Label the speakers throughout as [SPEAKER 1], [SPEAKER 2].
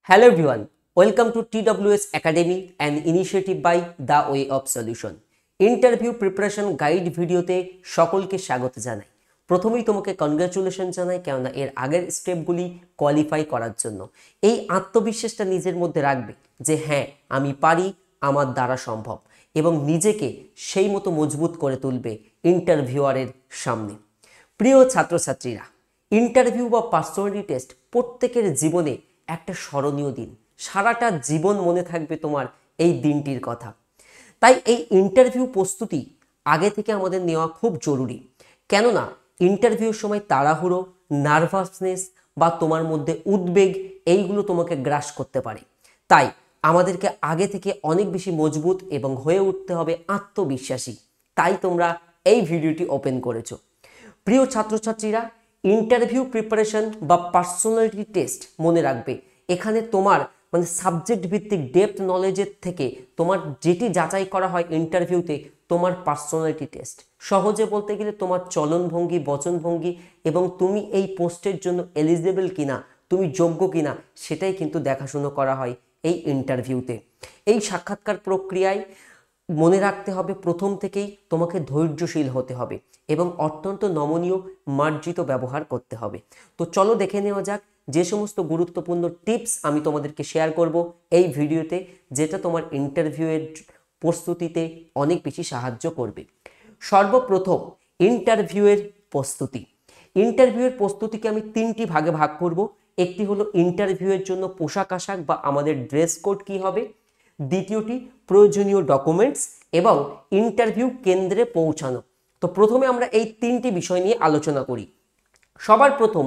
[SPEAKER 1] Hello everyone, welcome to TWS Academy, an initiative by The Way of Solution. Interview preparation guide ভিডিওতে সকলকে স্বাগত জানাই। প্রথমেই তোমাকে কনগ্রাচুলেশন জানাই, কেননা এর আগের স্টেপগুলি কোয়ালিফাই করার জন্য এই আত্মবিশ্বাসটা নিজের মধ্যে রাখবে যে হ্যাঁ আমি পারি, আমার দ্বারা সম্ভব, এবং নিজেকে সেই মতো মজবুত করে তুলবে ইন্টারভিউয়ারের সামনে। প্রিয় ছাত্রছাত্রীরা, ইন্টারভিউ বা পার্সোনালিটি টেস্ট প্রত্যেকের জীবনে একটা স্মরণীয় দিন। সারাটা জীবন মনে থাকবে তোমার এই দিনটির কথা। তাই এই ইন্টারভিউ প্রস্তুতি আগে থেকে আমাদের নেওয়া খুব জরুরি। কেননা ইন্টারভিউর সময় তাড়াহুড়ো, নার্ভাসনেস বা তোমার মধ্যে উদ্বেগ এইগুলো তোমাকে গ্রাস করতে পারে। তাই আমাদেরকে আগে থেকে অনেক বেশি মজবুত এবং হয়ে উঠতে হবে আত্মবিশ্বাসী। তাই তোমরা এই ভিডিওটি ওপেন করেছো। প্রিয় ছাত্রছাত্রীরা, ইন্টারভিউ প্রিপারেশন বা পার্সোনালিটি টেস্ট মনে রাখবে, এখানে তোমার সাবজেক্ট ভিত্তিক ডেপথ নলেজের থেকে তোমার যেটি যাচাই করা হয় ইন্টারভিউতে, তোমার পার্সোনালিটি টেস্ট। সহজে বলতে গেলে তোমার চলনভঙ্গি, বচনভঙ্গি এবং তুমি এই পোস্টের জন্য এলিজিবল কিনা, তুমি যোগ্য কিনা, সেটাই কিন্তু দেখাশুনো করা হয় এই ইন্টারভিউতে। এই সাক্ষাৎকার প্রক্রিয়ায় মনে রাখতে হবে প্রথম থেকেই তোমাকে ধৈর্যশীল হতে হবে এবং অত্যন্ত নমনীয় মার্জিত ব্যবহার করতে হবে। তো চলো দেখে নেওয়া যাক যে সমস্ত গুরুত্বপূর্ণ টিপস আমি তোমাদেরকে শেয়ার করব এই ভিডিওতে, যেটা তোমার ইন্টারভিউয়ের প্রস্তুতিতে অনেক বেশি সাহায্য করবে। সর্বপ্রথম ইন্টারভিউয়ের প্রস্তুতি। ইন্টারভিউয়ের প্রস্তুতিকে আমি তিনটি ভাগে ভাগ করব। একটি হলো ইন্টারভিউয়ের জন্য পোশাক আশাক বা আমাদের ড্রেস কোড কী হবে, দ্বিতীয়টি প্রয়োজনীয় ডকুমেন্টস এবং ইন্টারভিউ কেন্দ্রে পৌঁছানো। তো প্রথমে আমরা এই তিনটি বিষয় নিয়ে আলোচনা করি। সবার প্রথম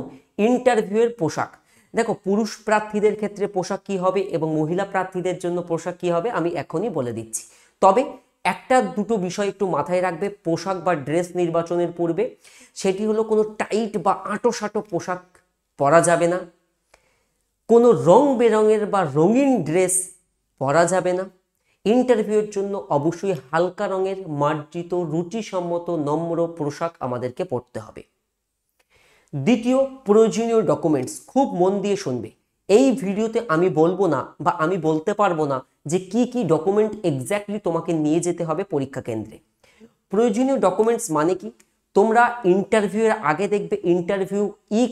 [SPEAKER 1] ইন্টারভিউয়ের পোশাক। দেখো, পুরুষ প্রার্থীদের ক্ষেত্রে পোশাক কী হবে এবং মহিলা প্রার্থীদের জন্য পোশাক কী হবে আমি এখনই বলে দিচ্ছি। তবে একটা দুটো বিষয় একটু মাথায় রাখবে পোশাক বা ড্রেস নির্বাচনের পূর্বে। সেটি হলো কোনো টাইট বা আঁটোসাঁটো পোশাক পরা যাবে না, কোনো রং বেরঙের বা রঙিন ড্রেস পরা যাবে না। ইন্টারভিউয়ের জন্য অবশ্যই হালকা রঙের মার্জিত রুচিসম্মত নম্র পোশাক আমাদেরকে পরতে হবে। দ্বিতীয়, প্রয়োজনীয় ডকুমেন্টস। খুব মন দিয়ে শুনবে। এই ভিডিওতে আমি বলবো না বা আমি বলতে পারবো না যে কি কি ডকুমেন্ট এক্স্যাক্টলি তোমাকে নিয়ে যেতে হবে পরীক্ষা কেন্দ্রে। প্রয়োজনীয় ডকুমেন্টস মানে কি, তোমরা ইন্টারভিউয়ের আগে দেখবে ইন্টারভিউ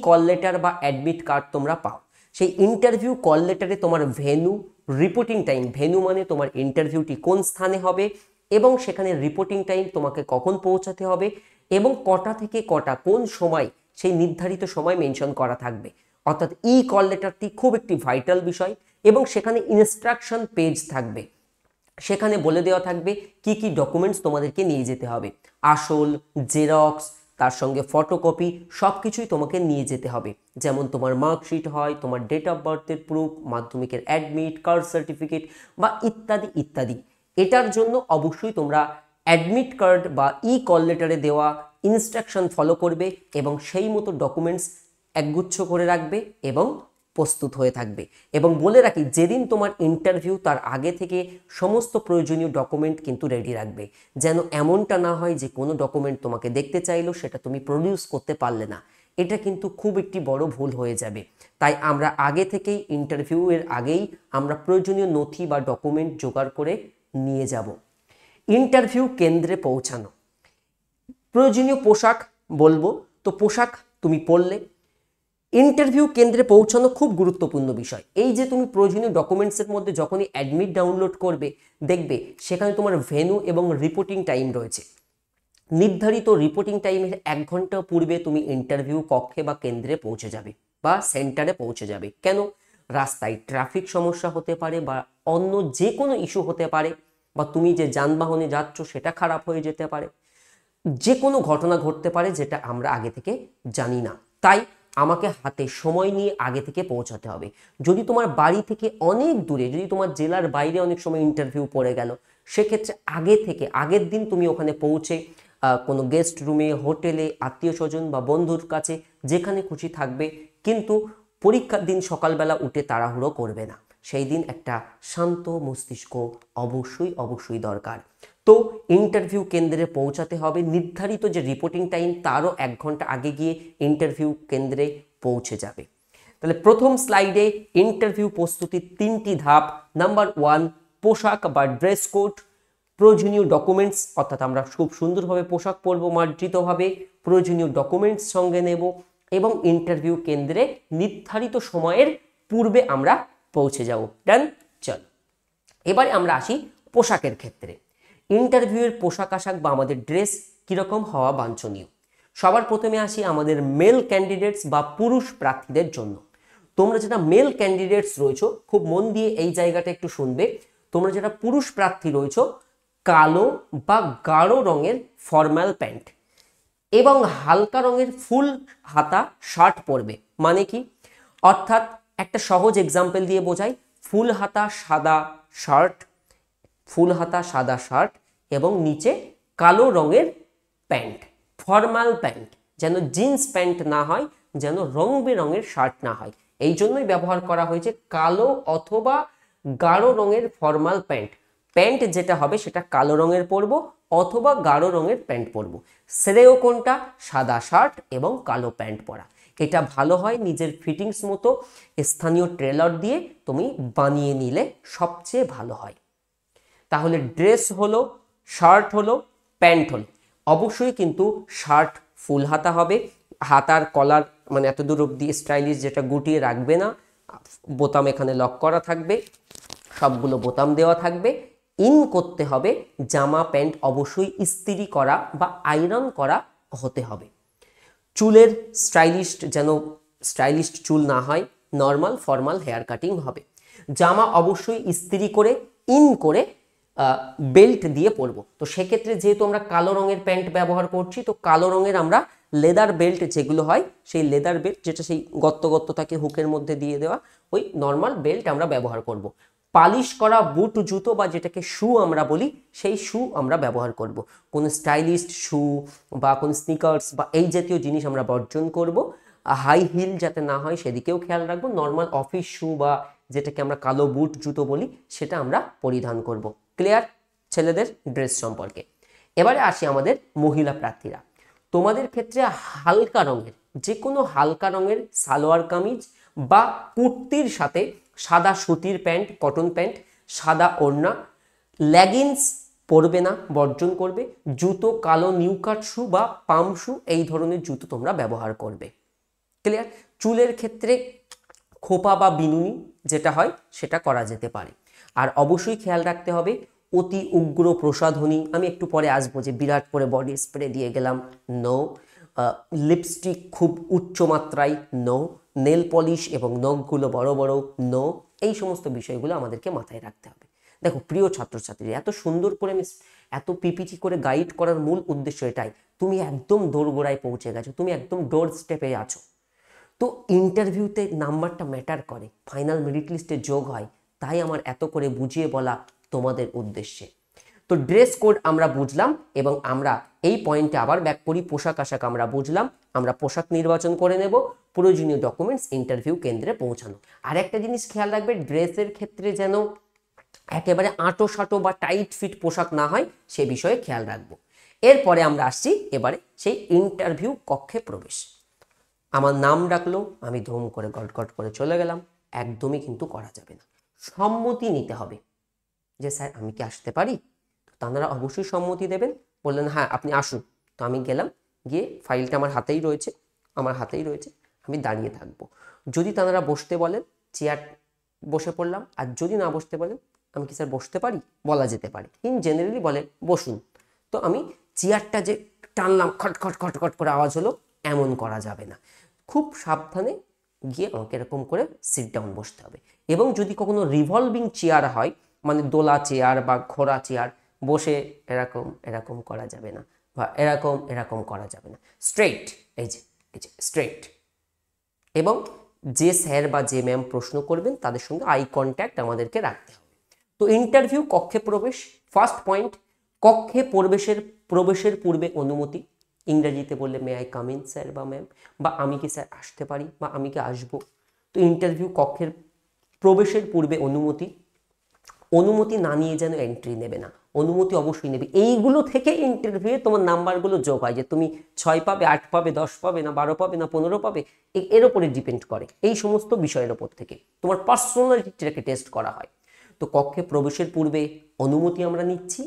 [SPEAKER 1] কল লেটার বা অ্যাডমিট কার্ড তোমরা পাও। সেই ইন্টারভিউ কল লেটারে তোমার ভেন্যু, রিপোর্টিং টাইম, ভেন্যু মানে তোমার ইন্টারভিউটি কোন স্থানে হবে এবং সেখানে রিপোর্টিং টাইম তোমাকে কখন পৌঁছাতে হবে এবং কটা থেকে কটা কোন সময়, সেই নির্ধারিত সময় মেনশন করা থাকবে। অর্থাৎ কল লেটারটি খুব একটি ভাইটাল বিষয় এবং সেখানে ইনস্ট্রাকশন পেজ থাকবে। সেখানে বলে দেওয়া থাকবে কি কি ডকুমেন্টস তোমাদেরকে নিয়ে যেতে হবে। আসল, জেরক্স, তার সঙ্গে ফটোকপি সব কিছুই তোমাকে নিয়ে যেতে হবে। যেমন তোমার মার্কশিট হয়, তোমার ডেট অফ বার্থের প্রুফ, মাধ্যমিকের অ্যাডমিট, কাস্ট সার্টিফিকেট বা ইত্যাদি ইত্যাদি। এটার জন্য অবশ্যই তোমরা অ্যাডমিট কার্ড বা কল লেটারে দেওয়া ইনস্ট্রাকশন ফলো করবে এবং সেই মতো ডকুমেন্টস একগুচ্ছ করে রাখবে এবং প্রস্তুত হয়ে থাকবে। এবং বলে রাখি, যেদিন তোমার ইন্টারভিউ তার আগে থেকে সমস্ত প্রয়োজনীয় ডকুমেন্ট কিন্তু রেডি রাখবে, যেন এমনটা না হয় যে কোনো ডকুমেন্ট তোমাকে দেখতে চাইলো সেটা তুমি প্রডিউস করতে পারলে না। এটা কিন্তু খুব একটি বড় ভুল হয়ে যাবে। তাই আমরা আগে থেকেই ইন্টারভিউয়ের আগেই আমরা প্রয়োজনীয় নথি বা ডকুমেন্ট জোগাড় করে নিয়ে যাব। ইন্টারভিউ কেন্দ্রে পৌঁছানো। প্রয়োজনীয় পোশাক বলবো, তো পোশাক তুমি পরলে। ইন্টারভিউ কেন্দ্রে পৌঁছানো খুব গুরুত্বপূর্ণ বিষয়। এই যে তুমি প্রয়োজনীয় ডকুমেন্টসের মধ্যে যখনই অ্যাডমিট ডাউনলোড করবে, দেখবে সেখানে তোমার ভেন্যু এবং রিপোর্টিং টাইম রয়েছে। নির্ধারিত রিপোর্টিং টাইমের 1 ঘন্টা পূর্বে তুমি ইন্টারভিউ কক্ষে বা কেন্দ্রে পৌঁছে যাবে বা সেন্টারে পৌঁছে যাবে। কেন? রাস্তায় ট্রাফিক সমস্যা হতে পারে বা অন্য যে কোনো ইস্যু হতে পারে, বা তুমি যে যানবাহনে যাচ্ছ সেটা খারাপ হয়ে যেতে পারে, যে কোনো ঘটনা ঘটতে পারে যেটা আমরা আগে থেকে জানি না। তাই আমাকে হাতে সময় নিয়ে আগে থেকে পৌঁছাতে হবে। যদি তোমার বাড়ি থেকে অনেক দূরে, যদি তোমার জেলার বাইরে অনেক সময় ইন্টারভিউ পড়ে গেল, সেক্ষেত্রে আগে থেকে আগের দিন তুমি ওখানে পৌঁছে কোনো গেস্ট রুমে, হোটেলে, আত্মীয় স্বজন বা বন্ধুর কাছে যেখানে খুশি থাকবে, কিন্তু পরীক্ষার দিন সকালবেলা উঠে তাড়াহুড়ো করবে না। সেই দিন একটা শান্ত মস্তিষ্ক অবশ্যই অবশ্যই দরকার। তো ইন্টারভিউ কেন্দ্রে পৌঁছাতে হবে নির্ধারিত যে রিপোর্টিং টাইম তারও 1 ঘন্টা আগে গিয়ে ইন্টারভিউ কেন্দ্রে পৌঁছে যাবে। তো তাহলে প্রথম স্লাইডে ইন্টারভিউ প্রস্তুতির 3টি ধাপ। নাম্বার 1, পোশাক বা ড্রেস কোড, প্রয়োজনীয় ডকুমেন্টস, অর্থাৎ আমরা খুব সুন্দরভাবে পোশাক পরবো, মার্জিতভাবে, প্রয়োজনীয় ডকুমেন্টস সঙ্গে নেব এবং ইন্টারভিউ কেন্দ্রে নির্ধারিত সময়ের পূর্বে আমরা পৌঁছে যাব। ডান? চল এবারে আমরা আসি পোশাকের ক্ষেত্রে। ইন্টারভিউয়ের পোশাক আশাক বা আমাদের ড্রেস কীরকম হওয়া বাঞ্ছনীয়। সবার প্রথমে আসি আমাদের মেল ক্যান্ডিডেটস বা পুরুষ প্রার্থীদের জন্য। তোমরা যেটা মেল ক্যান্ডিডেটস রয়েছো, খুব মন দিয়ে এই জায়গাটা একটু শুনবে। তোমরা যেটা পুরুষ প্রার্থী রয়েছো, কালো বা গাঢ় রঙের ফর্মাল প্যান্ট এবং হালকা রঙের ফুল হাতা শার্ট পরবে। মানে কি? অর্থাৎ একটা সহজ এক্সাম্পল দিয়ে বোঝাই, ফুল হাতা সাদা শার্ট এবং নিচে কালো রঙের প্যান্ট, ফর্মাল প্যান্ট, যেন জিন্স প্যান্ট না হয়, যেন রং বেরঙের শার্ট না হয়। এই জন্যই ব্যবহার করা হয়েছে কালো অথবা গাঢ় রঙের ফর্মাল প্যান্ট। প্যান্ট যেটা হবে সেটা কালো রঙের পরবো অথবা গাঢ় রঙের প্যান্ট পরবো। শ্রেয় কোনটা? সাদা শার্ট এবং কালো প্যান্ট পরা। এটা ভালো হয় নিজের ফিটিংস মতো স্থানীয় টেলর দিয়ে তুমি বানিয়ে নিলে সবচেয়ে ভালো হয়। তাহলে ড্রেস হলো, শার্ট হলো, প্যান্ট হলো। অবশ্যই কিন্তু শার্ট ফুল হাতা হবে, হাতার কলার মানে এত দূর অব্দি স্টাইলিশ, যেটা গুটিয়ে রাখবে না, বোতাম এখানে লক করা থাকবে, সবগুলো বোতাম দেওয়া থাকবে। ইন করতে হবে, জামা প্যান্ট অবশ্যই ইস্ত্রি করা বা আয়রন করা হতে হবে। চুলের স্টাইলিশ চুল না হয়, নর্মাল ফর্মাল হেয়ার কাটিং হবে। জামা অবশ্যই ইস্ত্রি করে ইন করে বেল্ট দিয়ে পরবো। তো সেক্ষেত্রে যেহেতু আমরা কালো রঙের প্যান্ট ব্যবহার করছি, তো কালো রঙের আমরা লেদার বেল্ট যেগুলো হয়, সেই লেদার বেল্ট যেটা সেই গর্ত থাকে হুকের মধ্যে দিয়ে দেওয়া, ওই নর্মাল বেল্ট আমরা ব্যবহার করব। পালিশ করা বুট জুতো বা যেটাকে শু আমরা বলি, সেই শু আমরা ব্যবহার করব। কোনো স্টাইলিশ শু বা কোনো স্নিকার্স বা এই জাতীয় জিনিস আমরা বর্জন করব। হাই হিল যাতে না হয় সেদিকেও খেয়াল রাখবো। নর্মাল অফিস শু বা যেটাকে আমরা কালো বুট জুতো বলি, সেটা আমরা পরিধান করব। ক্লিয়ার ছেলেদের ড্রেস সম্পর্কে? এবারে আসি আমাদের মহিলা প্রার্থীরা। তোমাদের ক্ষেত্রে হালকা রঙের, যে কোনো হালকা রঙের সালোয়ার কামিজ বা কুর্তির সাথে সাদা সুতির প্যান্ট, কটন প্যান্ট, সাদা ওড়না, লেগিংস পরবে না, বর্জন করবে। জুতো কালো নিউকাট শু বা পাম শু, এই ধরনের জুতো তোমরা ব্যবহার করবে। ক্লিয়ার? চুলের ক্ষেত্রে খোপা বা বিনুনি যেটা হয় সেটা করা যেতে পারে। আর অবশ্যই খেয়াল রাখতে হবে অতি উগ্র প্রসাধনী, আমি একটু পরে আসবো যে বিরাট করে বডি স্প্রে দিয়ে গেলাম, নো। লিপস্টিক খুব উচ্চ মাত্রায়, নো। নেল পলিশ এবং নখগুলো বড় বড়, নো। এই সমস্ত বিষয়গুলো আমাদেরকে মাথায় রাখতে হবে। দেখো প্রিয় ছাত্রছাত্রী, এত সুন্দর করে আমি এত পিপিটি করে গাইড করার মূল উদ্দেশ্য এটাই, তুমি একদম দোরগোড়ায় পৌঁছে গেছো, তুমি একদম ডোর স্টেপে আছো। তো ইন্টারভিউতে নাম্বারটা ম্যাটার করে, ফাইনাল মেরিট লিস্টে যোগ হয়, তাই আমার এত করে বুঝিয়ে বলা তোমাদের উদ্দেশ্যে। তো ড্রেস কোড আমরা বুঝলাম এবং আমরা এই পয়েন্টে আবার ব্যাক করি। পোশাক আশাক আমরা বুঝলাম, আমরা পোশাক নির্বাচন করে নেব, প্রয়োজনীয় ডকুমেন্টস ইন্টারভিউ কেন্দ্রে পৌঁছানো। আর একটা জিনিস খেয়াল রাখবে, ড্রেসের ক্ষেত্রে যেন একেবারে আঁটো সাঁটো বা টাইট ফিট পোশাক না হয়, সে বিষয়ে খেয়াল রাখবো। এরপরে আমরা আসছি এবারে সেই ইন্টারভিউ কক্ষে প্রবেশ। আমার নাম ডাকলো, আমি ধুম করে গটগট করে চলে গেলাম, একদমই কিন্তু করা যাবে না। সম্মতি নিতে হবে যে স্যার আমি কি আসতে পারি? তাঁরা অবশ্যই সম্মতি দেবেন, বললেন হ্যাঁ আপনি আসুন। তো আমি গেলাম, গিয়ে ফাইলটা আমার হাতেই রয়েছে, আমি দাঁড়িয়ে থাকবো। যদি তাঁরা বসতে বলেন, চেয়ার বসে পড়লাম, আর যদি না বসতে বলেন, আমি কি স্যার বসতে পারি? বলা যেতে পারে, কিন্তু জেনারেলি বলে বসুন। তো আমি চেয়ারটা যে টানলাম, খটখট খটখট করে আওয়াজ হলো, এমন করা যাবে না। খুব সাবধানে গিয়ে আমাকে এরকম করে সিট ডাউন বসতে হবে। এবং যদি কখনো রিভলভিং চেয়ার হয়, মানে দোলা চেয়ার বা ঘোড়া চেয়ার, বসে এরকম এরকম করা যাবে না বা এরকম এরকম করা যাবে না। স্ট্রেইট, এই যে স্ট্রেইট। এবং যে স্যার বা যে ম্যাম প্রশ্ন করবেন তাদের সঙ্গে আই কন্ট্যাক্ট আমাদেরকে রাখতে হবে। তো ইন্টারভিউ কক্ষে প্রবেশ, ফার্স্ট পয়েন্ট, কক্ষে প্রবেশের পূর্বে অনুমতি। ইংরেজিতে বললে may I come in sir বা ম্যাম, বা আমি কি স্যার আসতে পারি বা আমি কি আসবো। তো ইন্টারভিউ কক্ষের প্রবেশের পূর্বে অনুমতি। অনুমতি না নিয়ে যেন এন্ট্রি নেবে না, অনুমতি অবশ্যই নেবে। এইগুলো থেকে ইন্টারভিউয়ে তোমার নাম্বারগুলো যোগ হয়, যে তুমি 6 পাবে, 8 পাবে, 10 পাবে, না 12 পাবে, না 15 পাবে, এর উপরে ডিপেন্ড করে। এই সমস্ত বিষয়ের ওপর থেকে তোমার পার্সোনালিটিটাকে টেস্ট করা হয়। তো কক্ষে প্রবেশের পূর্বে অনুমতি আমরা নিচ্ছি।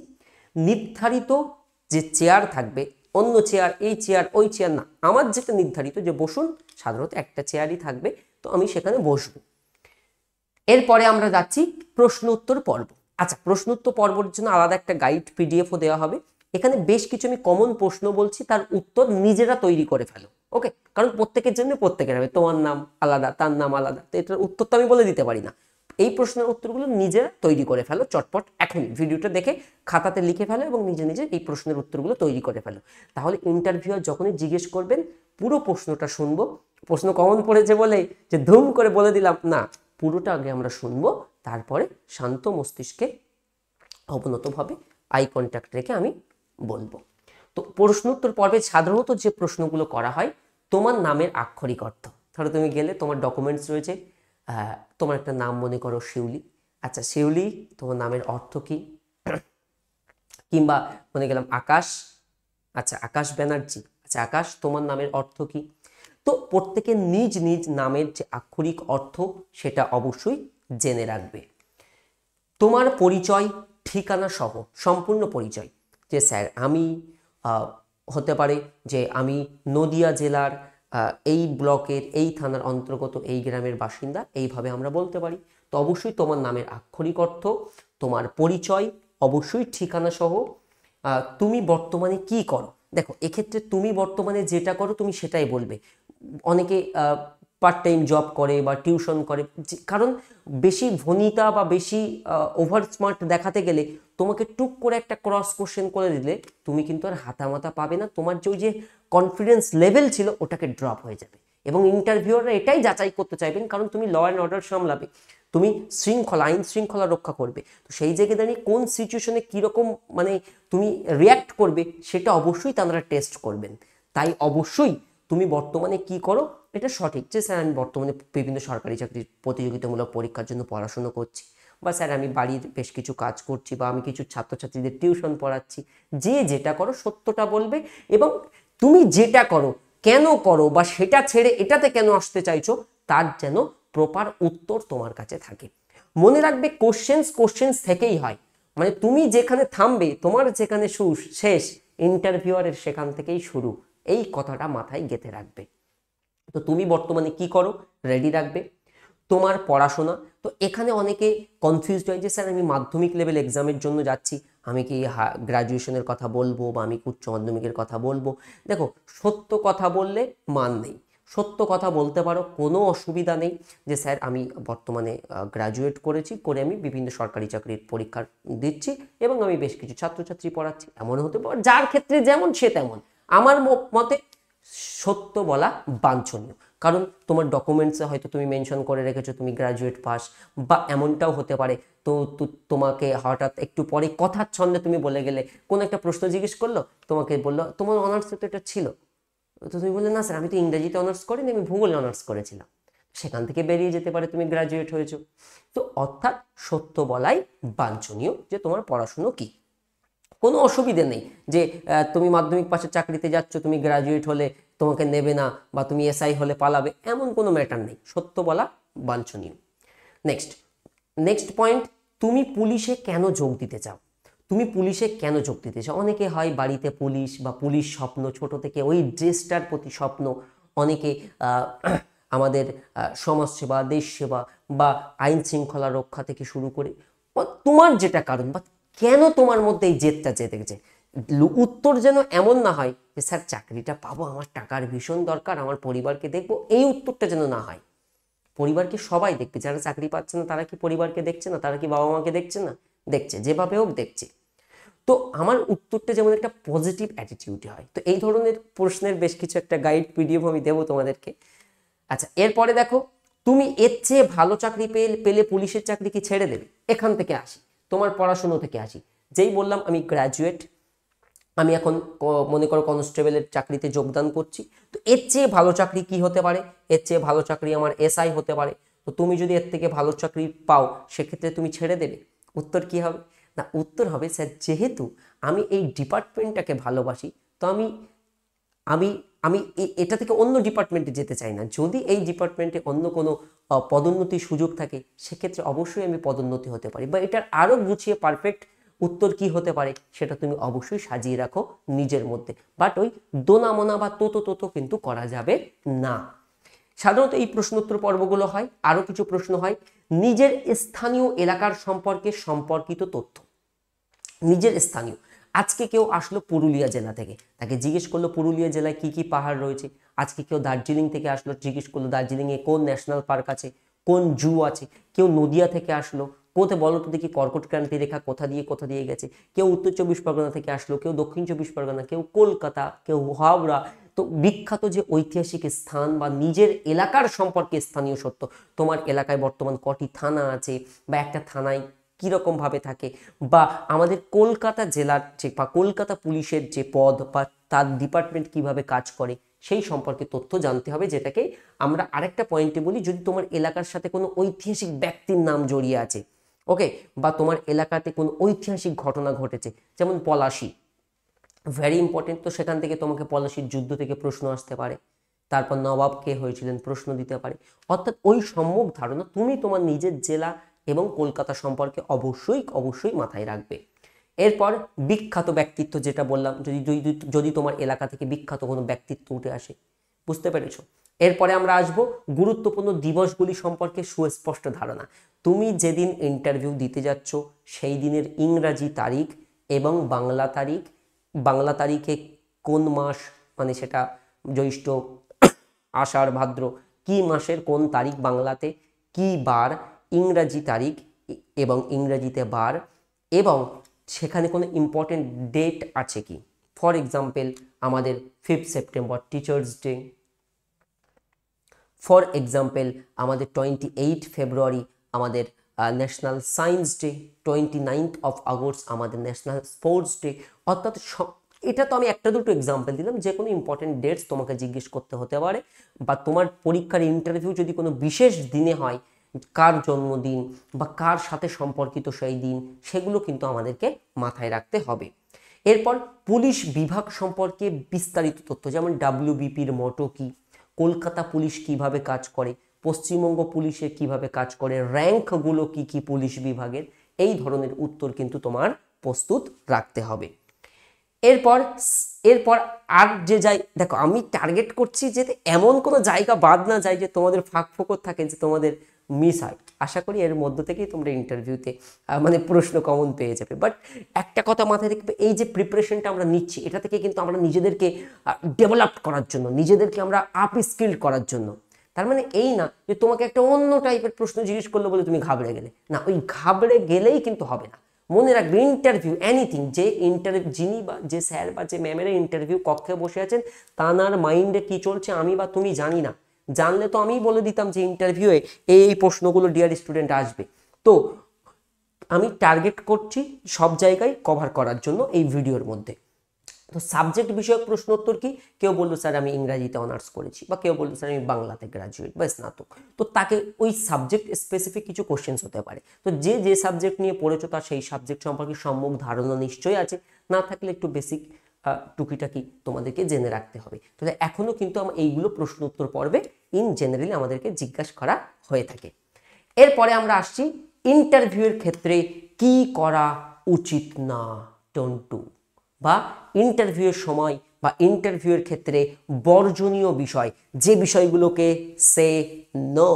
[SPEAKER 1] নির্ধারিত যে চেয়ার থাকবে, অন্য চেয়ার, এই চেয়ার, ওই চেয়ার না, আমার যেটা নির্ধারিত যে বসুন, সাধারণত একটা চেয়ারই থাকবে, তো আমি সেখানে বসবো। এরপরে আমরা যাচ্ছি প্রশ্ন উত্তর পর্ব। আচ্ছা, প্রশ্ন উত্তর পর্বের জন্য আলাদা একটা গাইড পিডিএফও দেওয়া হবে। এখানে বেশ কিছু আমি কমন প্রশ্ন বলছি, তার উত্তর নিজেরা তৈরি করে ফেলো। ওকে, কারণ প্রত্যেকের জন্য প্রত্যেকের হবে, তোমার নাম আলাদা, তার নাম আলাদা, তো এটার উত্তর তো আমি বলে দিতে পারি না। এই প্রশ্নের উত্তরগুলো নিজেরা তৈরি করে ফেলো চটপট, এখনই ভিডিওটা দেখে খাতাতে লিখে ফেলো এবং নিজে নিজে এই প্রশ্নের উত্তরগুলো তৈরি করে ফেলো। তাহলে ইন্টারভিউয়ার যখনই জিজ্ঞেস করবেন পুরো প্রশ্নটা শুনবো। প্রশ্ন কমন পড়েছে বলে যে ধুম করে বলে দিলাম না, পুরোটা আগে আমরা শুনবো, তারপরে শান্ত মস্তিষ্কে অবনতভাবে আই কন্ট্যাক্ট রেখে আমি বলবো। তো প্রশ্ন উত্তর পর্বে সাধারণত যে প্রশ্নগুলো করা হয়, তোমার নামের আক্ষরিক অর্থ। ধরো তুমি গেলে, তোমার ডকুমেন্টস রয়েছে, তোমার একটা নাম মনে করো শিউলি। আচ্ছা শিউলি, তোমার নামের অর্থ কি? কিংবা মনে গেলাম আকাশ, আচ্ছা আকাশ ব্যানার্জি, আচ্ছা আকাশ, তোমার নামের অর্থ কি? তো প্রত্যেকে নিজ নিজ নামের যে আক্ষরিক অর্থ সেটা অবশ্যই জেনে রাখবে। তোমার পরিচয় ঠিকানা সহ সম্পূর্ণ পরিচয়, যে স্যার আমি হতে পারে যে আমি নদিয়া জেলার এই ব্লকের এই থানার অন্তর্গত এই গ্রামের বাসিন্দা, এইভাবে আমরা বলতে পারি। তো অবশ্যই তোমার নামের আক্ষরিক অর্থ, তোমার পরিচয়, অবশ্যই ঠিকানা সহ, তুমি বর্তমানে কি করো। দেখো এক্ষেত্রে তুমি বর্তমানে যেটা করো তুমি সেটাই বলবে। অনেকে পার্ট টাইম জব করে বা টিউশন করে, কারণ বেশি ভনিতা বা বেশি ওভার স্মার্ট দেখাতে গেলে তোমাকে টুক করে একটা ক্রস কোশ্চেন করে দিলে তুমি কিন্তু আর হাতামাতা পাবে না, তোমার যে ওই যে কনফিডেন্স লেভেল ছিল ওটাকে ড্রপ হয়ে যাবে। এবং ইন্টারভিউয়াররা এটাই যাচাই করতে চাইবেন, কারণ তুমি ল অ্যান্ড অর্ডার সামলাবে, তুমি শৃঙ্খলা, আইন শৃঙ্খলা রক্ষা করবে। তো সেই জায়গায় দাঁড়িয়ে কোন সিচুয়েশনে কীরকম মানে তুমি রিয়্যাক্ট করবে সেটা অবশ্যই তারা টেস্ট করবেন। তাই অবশ্যই তুমি বর্তমানে কি করো এটা সঠিক, যে স্যার আমি বর্তমানে বিভিন্ন সরকারি চাকরির প্রতিযোগিতামূলক পরীক্ষার জন্য পড়াশুনো করছি, বা স্যার আমি বাড়ির বেশ কিছু কাজ করছি, বা আমি কিছু ছাত্রছাত্রীদের টিউশন পড়াচ্ছি। যে যেটা করো সত্যটা বলবে, এবং তুমি যেটা করো কেন করো বা সেটা ছেড়ে এটাতে কেন আসতে চাইছো তার যেন প্রপার উত্তর তোমার কাছে থাকে। মনে রাখবে কোশ্চেন্স থেকেই হয়, মানে তুমি যেখানে থামবে, তোমার যেখানে শেষ, ইন্টারভিউয়ারের সেখান থেকেই শুরু, এই কথাটা মাথায় গেঁথে রাখবে। তো তুমি বর্তমানে কি করো রেডি রাখবে। তোমার পড়াশোনা, তো এখানে অনেকে কনফিউজড হয় যে স্যার আমি মাধ্যমিক লেভেল এক্সামের জন্য যাচ্ছি, আমি কি গ্র্যাজুয়েশনের কথা বলবো বা আমি উচ্চ মাধ্যমিকের কথা বলবো। দেখো সত্য কথা বললে মান নেই, সত্য কথা বলতে পারো, কোনো অসুবিধা নেই, যে স্যার আমি বর্তমানে গ্র্যাজুয়েট করেছি, করে আমি বিভিন্ন সরকারি চাকরির পরীক্ষা দিচ্ছি এবং আমি বেশ কিছু ছাত্রছাত্রী পড়াচ্ছি, এমন হতে পারে, যার ক্ষেত্রে যেমন সে তেমন। আমার মতে সত্য বলা বাঞ্ছনীয়, কারণ তোমার ডকুমেন্টসে হয়তো তুমি মেনশন করে রেখেছো তুমি গ্র্যাজুয়েট পাস, বা এমনটাও হতে পারে তো তোমাকে হঠাৎ একটু পরে কথার ছন্দে তুমি বলে গেলে, কোনো একটা প্রশ্ন জিজ্ঞেস করলো, তোমাকে বললো তোমার অনার্সে তো এটা ছিল, তো তুমি বললে না স্যার আমি তো ইংরেজিতে অনার্স করিনি, আমি ভূগোলে অনার্স করেছিলাম, সেখান থেকে বেরিয়ে যেতে পারে তুমি গ্র্যাজুয়েট হয়েছো। তো অর্থাৎ সত্য বলাই বাঞ্ছনীয়, যে তোমার পড়াশুনো কি। কোনো অসুবিধে নেই যে তুমি মাধ্যমিক পাশের চাকরিতে যাচ্ছ, তুমি গ্র্যাজুয়েট হলে তোমাকে নেবে না, বা তুমি এসআই হলে পালাবে, এমন কোনো ম্যাটার নেই, সত্য বলা বাঞ্ছনীয়। নেক্সট পয়েন্ট, তুমি পুলিশে কেন যোগ দিতে চাও। তুমি পুলিশে কেন যোগ দিতে চাও? অনেকে হয় বাড়িতে পুলিশ বা পুলিশ স্বপ্ন, ছোট থেকে ওই ড্রেসটার প্রতি স্বপ্ন, অনেকে আমাদের সমাজসেবা, দেশ সেবা বা আইন শৃঙ্খলা রক্ষা থেকে শুরু করে, তোমার যেটা কারণ বা কেন তোমার মধ্যে এই জেদটা জেগেছে, উত্তর যেন এমন না হয় যে স্যার চাকরিটা পাবো, আমার টাকার ভীষণ দরকার, আমার পরিবারকে দেখবো, এই উত্তরটা যেন না হয়। পরিবারকে সবাই দেখবে, যারা চাকরি পাচ্ছে না তারা কি পরিবারকে দেখছে না, তারা কি বাবা মাকে দেখছে না, দেখছে, যেভাবে হোক দেখছে। তো আমার উত্তরটা যেমন একটা পজিটিভ অ্যাটিটিউডে হয়। তো এই ধরনের প্রশ্নের বেশ কিছু একটা গাইড পিডিএফ আমি দেবো তোমাদেরকে। আচ্ছা এরপরে দেখো, তুমি এর চেয়ে ভালো চাকরি পেলে পুলিশের চাকরি কি ছেড়ে দেবে? এখান থেকে আসি, তোমার পড়াশুনো থেকে আসি। যেই বললাম আমি গ্র্যাজুয়েট, আমি এখন মনে করো কনস্টেবলের চাকরিতে যোগদান করছি, তো এর চেয়ে ভালো চাকরি কি হতে পারে? এর চেয়ে ভালো চাকরি আমার এসআই হতে পারে। তো তুমি যদি এর থেকে ভালো চাকরি পাও সেক্ষেত্রে তুমি ছেড়ে দেবে? উত্তর কি হবে? না, উত্তর হবে স্যার যেহেতু আমি এই ডিপার্টমেন্টটাকে ভালোবাসি, তো আমি আমি আমি এটা থেকে অন্য ডিপার্টমেন্টে যেতে চাই না। যদি এই ডিপার্টমেন্টে অন্য কোনো পদোন্নতির সুযোগ থাকে, সেক্ষেত্রে অবশ্যই আমি পদোন্নতি হতে পারি। বা এটার আরও গুছিয়ে পারফেক্ট উত্তর কি হতে পারে সেটা তুমি অবশ্যই সাজিয়ে রাখো নিজের মধ্যে। বাট ওই দোনা মোনা বা তোতো কিন্তু করা যাবে না। সাধারণত এই প্রশ্নোত্তর পর্বগুলো হয়। আরও কিছু প্রশ্ন হয় নিজের স্থানীয় এলাকার সম্পর্কিত তথ্য। নিজের স্থানীয়, আজকে কেউ আসলো পুরুলিয়া জেলা থেকে, তাকে জিজ্ঞেস করলো পুরুলিয়া জেলায় কি কি পাহাড় রয়েছে। আজকে কেউ দার্জিলিং থেকে আসলো, জিজ্ঞেস করলো দার্জিলিংয়ে কোন ন্যাশনাল পার্ক আছে, কোন জু আছে। কেউ নদিয়া থেকে আসলো, কোথায় বলো তো দেখি কর্কট ক্রান্তি রেখা কোথা দিয়ে গেছে। কেউ উত্তর চব্বিশ পরগনা থেকে আসলো, কেউ দক্ষিণ চব্বিশ পরগনা, কেউ কলকাতা, কেউ হাওড়া। তো বিখ্যাত যে ঐতিহাসিক স্থান বা নিজের এলাকার সম্পর্কে স্থানীয় সত্য, তোমার এলাকায় বর্তমান কটি থানা আছে, বা একটা থানায় কীরকমভাবে থাকে, বা আমাদের কলকাতা জেলার যে বা কলকাতা পুলিশের যে পদ বা তার ডিপার্টমেন্ট কিভাবে কাজ করে সেই সম্পর্কে তথ্য জানতে হবে, যেটাকে আমরা আরেকটা পয়েন্টে বলি যদি তোমার এলাকার সাথে কোনো ঐতিহাসিক ব্যক্তির নাম জড়িয়ে আছে, ওকে, বা তোমার এলাকাতে কোনো ঐতিহাসিক ঘটনা ঘটেছে, যেমন পলাশী, ভেরি ইম্পর্টেন্ট। তো সেখান থেকে তোমাকে পলাশীর যুদ্ধ থেকে প্রশ্ন আসতে পারে, তারপর নবাব কে হয়েছিলেন প্রশ্ন দিতে পারে। অর্থাৎ ওই সম্যক ধারণা তুমি তোমার নিজের জেলা এবং কলকাতা সম্পর্কে অবশ্যই মাথায় রাখবে। এরপর বিখ্যাত ব্যক্তিত্ব, যেটা বললাম, যদি তোমার এলাকা থেকে বিখ্যাত কোনো ব্যক্তিত্ব উঠে আসে, বুঝতে পেরেছো। এরপরে আমরা আসবো গুরুত্বপূর্ণ দিবসগুলি সম্পর্কে সুস্পষ্ট ধারণা। তুমি যেদিন ইন্টারভিউ দিতে যাচ্ছ সেই দিনের ইংরাজি তারিখ এবং বাংলা তারিখে কোন মাস, মানে সেটা জ্যৈষ্ঠ, আষাঢ়, ভাদ্র, কি মাসের কোন তারিখ বাংলাতে, কি বার, ইংরাজি তারিখ এবং ইংরেজিতে বার, এবং সেখানে কোনো ইম্পর্টেন্ট ডেট আছে কি। ফর এক্সাম্পল আমাদের 5 September teachers day, for example আমাদের 28 ফেব্রুয়ারি আমাদের ন্যাশনাল সায়েন্স ডে, 29 আগস্ট আমাদের ন্যাশনাল স্পোর্টস ডে। অর্থাৎ এটা তো আমি একটা দুটো এক্সাম্পল দিলাম, যে কোনো ইম্পর্টেন্ট ডেটস তোমাকে জিজ্ঞেস করতে হতে পারে, বা তোমার পরীক্ষার ইন্টারভিউ যদি কোনো বিশেষ দিনে হয়, কার জন্মদিন বা কার সাথে সম্পর্কিত সেই দিন, সেগুলো কিন্তু আমাদেরকে মাথায় রাখতে হবে। এরপর পুলিশ বিভাগ সম্পর্কে বিস্তারিত তথ্য, যেমন WBPর মটো কি, কলকাতা পুলিশ কিভাবে কাজ করে, পশ্চিমবঙ্গ পুলিশের কিভাবে কাজ করে, র্যাঙ্কগুলো কি কি পুলিশ বিভাগের, এই ধরনের উত্তর কিন্তু তোমার প্রস্তুত রাখতে হবে। এরপর আর যে দেখো আমি টার্গেট করছি যে এমন কোনো জায়গা বাদ না যায় যে তোমাদের ফাঁক ফোকর থাকে, যে তোমাদের মিস হয়। আশা করি এর মধ্য থেকেই তোমরা ইন্টারভিউতে মানে প্রশ্ন কমন পেয়ে যাবে। বাট একটা কথা মাথায় রাখবে, এই যে প্রিপারেশনটা আমরা নিচ্ছি, এটা থেকে কিন্তু আমরা নিজেদেরকে ডেভেলপ করার জন্য, নিজেদেরকে আমরা আপ স্কিল্ড করার জন্য। তার মানে এই না যে তোমাকে একটা অন্য টাইপের প্রশ্ন জিজ্ঞেস করলো বলে তুমি ঘাবড়ে গেলে, না, ওই ঘাবড়ে গেলেই কিন্তু হবে না। মনে রাখবে ইন্টারভিউ এনিথিং, যে যিনি বা যে স্যার বা যে ম্যামের ইন্টারভিউ কক্ষে বসে আছেন, তার মাইন্ডে কি চলছে আমি বা তুমি জানি না। জানলে তো আমিই বলে দিতাম যে ইন্টারভিউয়ে এই প্রশ্নগুলো ডিয়ার স্টুডেন্ট আসবে। তো আমি টার্গেট করছি সব জায়গায় কভার করার জন্য এই ভিডিওর মধ্যে। তো সাবজেক্ট বিষয়ক প্রশ্ন উত্তর কি, কেউ বললো স্যার আমি ইংরাজিতে অনার্স করেছি, বা কেউ বললো স্যার আমি বাংলাতে গ্রাজুয়েট বা স্নাতক, তো তাকে ওই সাবজেক্ট স্পেসিফিক কিছু কোশ্চেন্স হতে পারে। তো যে সাবজেক্ট নিয়ে পড়েছো তার সেই সাবজেক্ট সম্পর্কে সম্যক ধারণা নিশ্চয়ই আছে, না থাকলে একটু বেসিক টুকিটাকি তোমাদেরকে জেনে রাখতে হবে। তাহলে এখনো কিন্তু এইগুলো প্রশ্ন উত্তর পর্বে ইন জেনারেলি আমাদেরকে জিজ্ঞাসা করা হয়ে থাকে। এরপরে আমরা আসছি ইন্টারভিউয়ের ক্ষেত্রে কি করা উচিত না, ডোন্ট ডু, বা ইন্টারভিউয়ের সময় বা ইন্টারভিউয়ের ক্ষেত্রে বর্জনীয় বিষয়, যে বিষয়গুলোকে সে নো,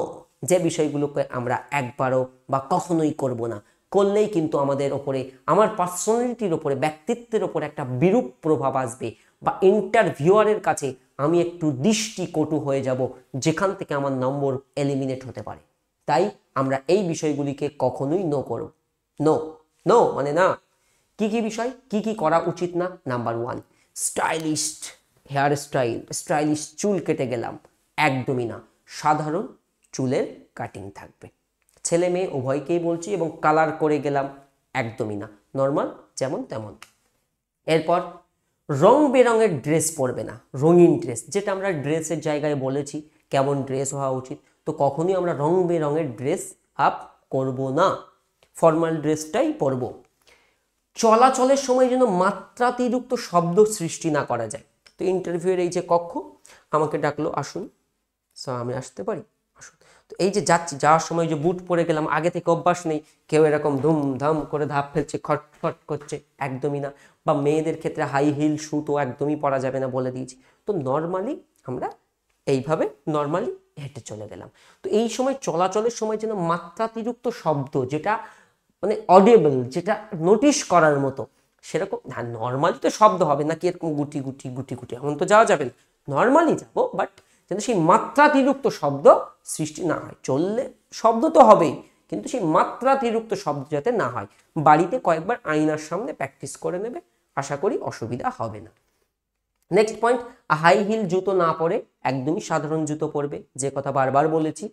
[SPEAKER 1] যে বিষয়গুলোকে আমরা একবারও বা কখনোই করব না, করলেই কিন্তু আমাদের ওপরে, আমার পার্সোনালিটির ওপরে, ব্যক্তিত্বের ওপরে একটা বিরূপ প্রভাব আসবে, বা ইন্টারভিউয়ারের কাছে আমি একটু দৃষ্টিকটু হয়ে যাব, যেখান থেকে আমার নম্বর এলিমিনেট হতে পারে। তাই আমরা এই বিষয়গুলিকে কখনোই নো করব, নো নো মানে না। কি কি বিষয়, কি কি করা উচিত না? নাম্বার 1, স্টাইলিশ হেয়ার স্টাইলিশ চুল কেটে গেলাম, একদমই না। সাধারণ চুলের কাটিং থাকবে, ছেলে মেয়ে উভয়কেই বলছি, এবং কালার করে গেলাম, একদমই না, নর্মাল যেমন তেমন। এরপর রং বেরঙের ড্রেস পরবে না, রঙিন ড্রেস, যেটা আমরা ড্রেসের জায়গায় বলেছি কেমন ড্রেস হওয়া উচিত, তো কখনোই আমরা রং বেরঙের ড্রেস আপ করব না। ফর্মাল ড্রেসটাই পরবো। চলাচলের সময় যেন মাত্রাতিরিক্ত শব্দ সৃষ্টি না করা যায়। তো ইন্টারভিউয়ের এই যে কক্ষ, আমাকে ডাকলো আসুন, স্যার আমি আসতে পারি, আসুন। তো এই যে যাচ্ছি, যাওয়ার সময় যে বুট পরে গেলাম, আগে থেকে অভ্যাস নেই, কেউ এরকম ধুমধাম করে ধাপ ফেলছে, খটখট করছে, একদমই না। বা মেয়েদের ক্ষেত্রে হাই হিল শু তো একদমই পরা যাবে না, বলে দিয়েছি। তো নর্মালি আমরা এইভাবে নর্মালি হেঁটে চলে গেলাম। তো এই সময় চলাচলের সময় যেন মাত্রাতিরিক্ত শব্দ, যেটা মানে অডিয়েবল, যেটা নোটিশ করার মতো, সেরকম না। নর্মালি তো শব্দ হবে না, কি এরকম গুটি গুটি গুটি গুটি এমন তো যাওয়া যাবে না, নর্মালি যাবো, বাট যেন সেই মাত্রাতিরিক্ত শব্দ সৃষ্টি না হয়। চললে শব্দ তো হবেই, কিন্তু সেই মাত্রাতিরিক্ত শব্দ যাতে না হয়। বাড়িতে কয়েকবার আয়নার সামনে প্র্যাকটিস করে নেবে, আশা করি অসুবিধা হবে না। নেক্সট পয়েন্ট, হাই হিল জুতো না পরে একদমই সাধারণ জুতো পরবে, যে কথা বারবার বলেছি।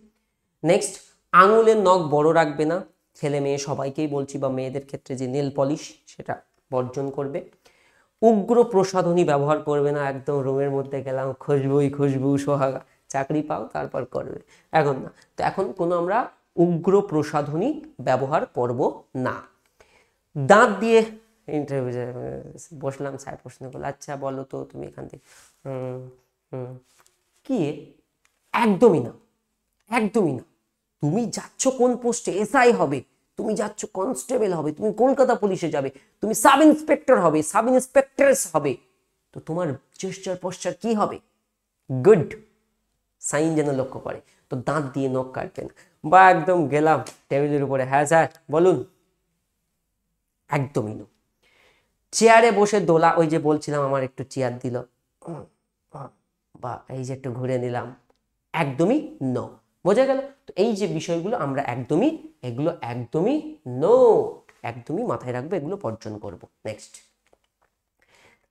[SPEAKER 1] নেক্সট, আঙুলের নখ বড় রাখবে না, ছেলে মেয়ে সবাইকেই বলছি, বা মেয়েদের ক্ষেত্রে যে নেল পলিশ সেটা বর্জন করবে। উগ্র প্রসাধনী ব্যবহার করবে না, একদম রুমের মধ্যে গেলাম খুশবুই খুশবু সোহাগা, চাকরি পাও তারপর করবে, এখন না। তো এখন কোনো আমরা উগ্র প্রসাধনী ব্যবহার করব না। দাঁত দিয়ে ইন্টারভিউ বসলাম, স্যার প্রশ্ন করলো, আচ্ছা বলো তো তুমি এখান থেকে কি, একদমই না, একদমই না। তুমি যাচ্ছ কোন পোস্টে, এসআই হবে, তুমি যাচ্ছ কনস্টেবল হবে, তুমি কলকাতা পুলিশে যাবে, তুমি সাব ইন্সপেক্টর হবে, সাব ইন্সপেক্টরেস হবে, তো তোমার জেস্চার পোস্টার কি হবে, গুড সাইন যেন লক্ষ্য করে। তো দাঁত দিয়ে নখ কাটবে না। বা একদম গেলাম টেবিলের উপরে, হ্যাঁ স্যার বলুন, একদমই না। চেয়ারে বসে দোলা, ওই যে বলছিলাম আমার একটু চেয়ার দিল, বা এই যে একটু ঘুরে নিলাম, একদমই নো, বোঝা গেল? তো এই যে বিষয়গুলো আমরা একদমই, এগুলো একদমই নো, একদমই মাথায় রাখবো, এগুলো বর্জন করব। নেক্সট,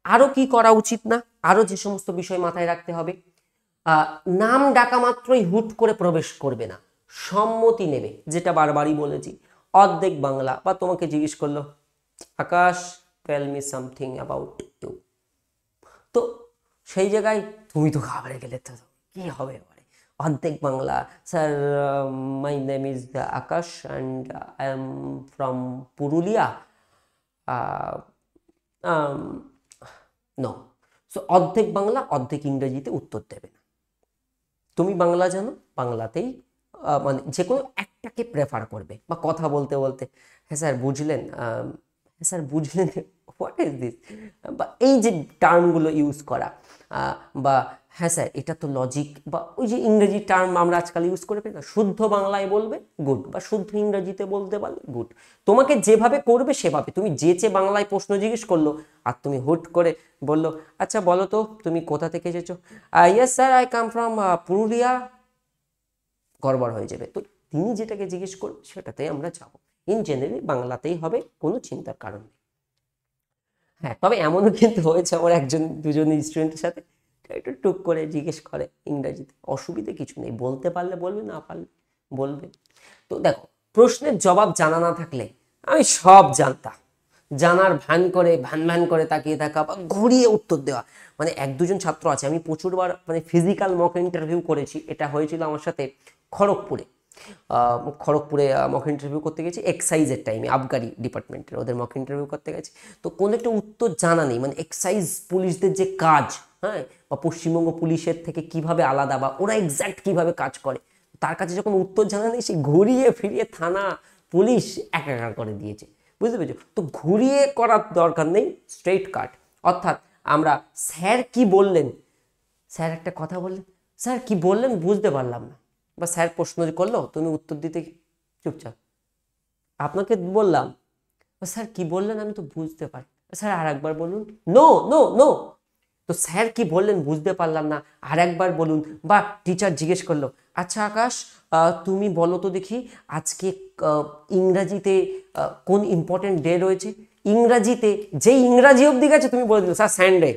[SPEAKER 1] আরো কি করা উচিত না, আরো যে সমস্ত বিষয় মাথায় রাখতে হবে, নাম ডাকা মাত্রই হুট করে প্রবেশ করবে না, সম্মতি নেবে, যেটা বারবারই বলেছি। অর্ধেক বাংলা, বা তোমাকে জিজ্ঞেস করলো Akash tell me something about you, তো সেই জায়গায় তুমি তো ঘাবড়ে গেলে, তো কি হবে এবারে? অর্ধেক Bangla, sir my name is Akash and I am from Purulia, no. So অর্ধেক বাংলা অর্ধেক ইংরেজিতে উত্তর দেবে না। তুমি বাংলা জানো, বাংলাতেই মানে যে কোনো একটাকে প্রেফার করবে। বা কথা বলতে বলতে, হ্যাঁ স্যার বুঝলেন, হ্যাঁ স্যার বুঝলেন, হোয়াট ইজ দিস, বা এই যে টার্মগুলো ইউজ করা, বা হ্যাঁ স্যার এটা তো লজিক, বা ওই যে ইংরেজি টার্ম আমরা আজকাল ইউজ করে ফেলি না, শুদ্ধ বাংলায় বলবে গুড, বা শুদ্ধ ইংরেজিতে বলতে পারলে গুড। তোমাকে যেভাবে করবে সেভাবে, তুমি যে বাংলায় প্রশ্ন জিজ্ঞেস করলো আর তুমি হুট করে বললো আচ্ছা বলো তো তুমি কোথা থেকে এসেছো, yes sir I come from Purulia, গড়বড় হয়ে যাবে। তো তিনি যেটাকে জিজ্ঞেস করবে সেটাতেই আমরা যাব, ইন জেনারেলি বাংলাতেই হবে, কোনো চিন্তার কারণ নেই। হ্যাঁ, তবে এমনও কিন্তু হয়েছে আমার দুজন স্টুডেন্টের সাথে, একটু টুক করে জিজ্ঞেস করে ইংরাজিতে, অসুবিধে কিছু নেই, বলতে পারলে বলবে, না পারলে বলবে। তো দেখো, প্রশ্নের জবাব জানা না থাকলে, আমি সব জানতাম, জানার ভ্যান করে তাকিয়ে থাকা, বা ঘুরিয়ে উত্তর দেওয়া, মানে এক দুজন ছাত্র আছে, আমি প্রচুরবার মানে ফিজিক্যাল মক ইন্টারভিউ করেছি, এটা হয়েছিল আমার সাথে খড়গপুরে। খড়গপুরে মক ইন্টারভিউ করতে গেছি এক্সাইজের টাইমে, আবগারি ডিপার্টমেন্টের, ওদের মক ইন্টারভিউ করতে গেছি। তো কোনো একটা উত্তর জানা নেই, মানে এক্সাইজ পুলিশদের যে কাজ, হ্যাঁ, বা পশ্চিমবঙ্গ পুলিশের থেকে কিভাবে আলাদা, বা ওরা এক্স্যাক্ট কিভাবে কাজ করে, তার কাছে যখন উত্তর জানা নেই, সে ঘুরিয়ে ফিরিয়ে থানা পুলিশ একাকার করে দিয়েছে, বুঝতে পেরেছো? তো ঘুরিয়ে করার দরকার নেই, স্ট্রেট কাট। অর্থাৎ আমরা স্যার কি বললেন, স্যার একটা কথা বললেন, স্যার কি বললেন বুঝতে পারলাম না, বা স্যার প্রশ্ন করলো তুমি উত্তর দিতে চুপচাপ, আপনাকে বললাম স্যার কি বললেন আমি তো বুঝতে পারি, স্যার আর একবার বলুন, নো নো নো। তো স্যার কি বললেন বুঝতে পারলাম না, আর একবার বলুন। বা টিচার জিজ্ঞেস করলো আচ্ছা আকাশ তুমি বলো তো দেখি আজকে ইংরাজিতে কোন ইম্পর্টেন্ট ডে রয়েছে, ইংরাজিতে যে ইংরাজি অবধি গেছে তুমি বলে দিল স্যার স্যান্ডে,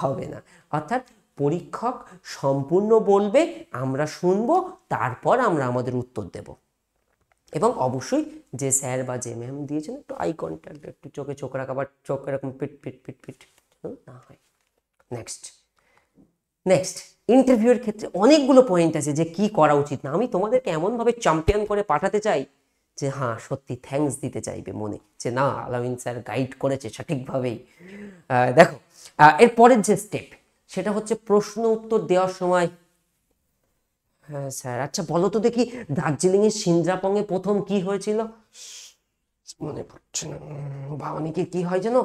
[SPEAKER 1] হবে না। অর্থাৎ পরীক্ষক সম্পূর্ণ বলবে, আমরা শুনবো, তারপর আমরা আমাদের উত্তর দেব। এবং অবশ্যই যে স্যার বা যে ম্যাম দিয়েছেন একটু আই কন্ট্যাক্ট, একটু চোখে চোখ রাখা, বা চোখ এরকম পিট পিট পিট পিট না হয়। নেক্সট ইন্টারভিউয়ের ক্ষেত্রে অনেকগুলো পয়েন্ট আছে যে কি করা উচিত না। আমি তোমাদেরকে এমনভাবে চ্যাম্পিয়ন করে পাঠাতে চাই যে হ্যাঁ সত্যি থ্যাঙ্কস দিতে চাইবে মনে, যে না আলামিন স্যার গাইড করেছে সঠিকভাবেই। দেখো এর পরের যে স্টেপ সেটা হচ্ছে প্রশ্ন উত্তর দেওয়ার সময়, হ্যাঁ স্যার আচ্ছা বলো তো দেখি দার্জিলিংয়ের সিন্দ্রাপংয়ে প্রথম কি হয়েছিল? মনে পড়ছে না। বা অনেকে কি হয় যেন,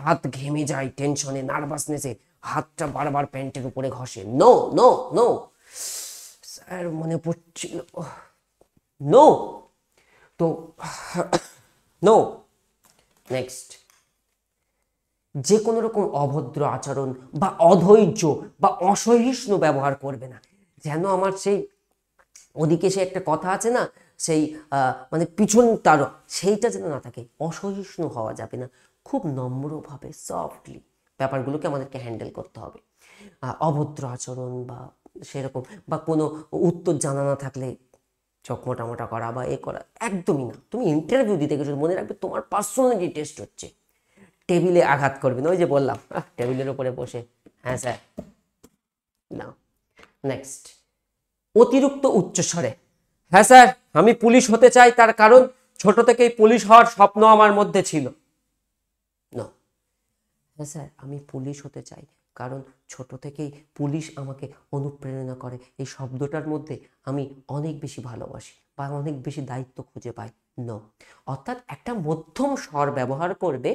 [SPEAKER 1] হাত ঘেমে যায় টেনশনে নার্ভাসনেসে, হাতটা বারবার প্যান্টের উপরে ঘষে। নো নো নো স্যার মনে পড়ছিল, নো। তো নো। নেক্সট, যে কোনো রকম অভদ্র আচরণ বা অধৈর্য বা অসহিষ্ণু ব্যবহার করবে না। যেন আমার সেই ওদিকে সে একটা কথা আছে না, সেই মানে পিছন তার, সেইটা যেন না থাকে। অসহিষ্ণু হওয়া যাবে না, খুব নম্রভাবে সফটলি ব্যাপারগুলোকে আমাদেরকে হ্যান্ডেল করতে হবে। অভদ্র আচরণ বা সেরকম বা কোনো উত্তর জানা না থাকলে চোখ মোটামোটা করা বা এ করা একদমই না। তুমি ইন্টারভিউ দিতে গেছো, মনে রাখবে তোমার পার্সোনালিটি টেস্ট হচ্ছে। টেবিলে আঘাত করবে না, ওই যে বললাম টেবিলের উপরে বসে হ্যাঁ স্যার না। নেক্সট, অতিরিক্ত উচ্চস্বরে, হ্যাঁ স্যার আমি পুলিশ হতে চাই, তার কারণ ছোট থেকেই পুলিশ হওয়ার স্বপ্ন আমার মধ্যে ছিল। না। হ্যাঁ স্যার আমি পুলিশ হতে চাই, কারণ ছোট থেকেই পুলিশ আমাকে অনুপ্রেরণা করে। এই শব্দটার মধ্যে আমি অনেক বেশি ভালোবাসি বা অনেক বেশি দায়িত্ব খুঁজে পাই। নো। অর্থাৎ একটা মধ্যম স্বর ব্যবহার করবে।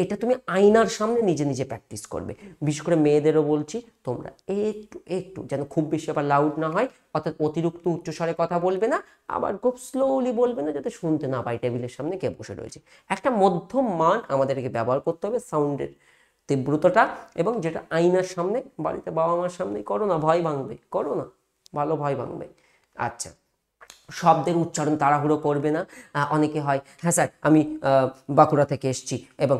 [SPEAKER 1] এটা তুমি আয়নার সামনে নিজে নিজে প্র্যাকটিস করবে। বিশেষ করে মেয়েদেরও বলছি, তোমরা একটু একটু যেন খুব বেশি আবার লাউড না হয়, অর্থাৎ অতিরিক্ত উচ্চস্বরে কথা বলবে না, আবার খুব স্লোলি বলবে না যাতে শুনতে না পাই টেবিলের সামনে কে বসে রয়েছে। একটা মধ্যম মান আমাদেরকে ব্যবহার করতে হবে সাউন্ডের তীব্রতাটা, এবং যেটা আয়নার সামনে, বাড়িতে বাবা মার সামনেই করো না, ভয় ভাঙবে, করো না, ভালো ভয় ভাঙবে। আচ্ছা, শব্দের উচ্চারণ তাড়াহুড়ো করবে না। অনেকে হয় হ্যাঁ স্যার আমি বাঁকুড়া থেকে এসেছি এবং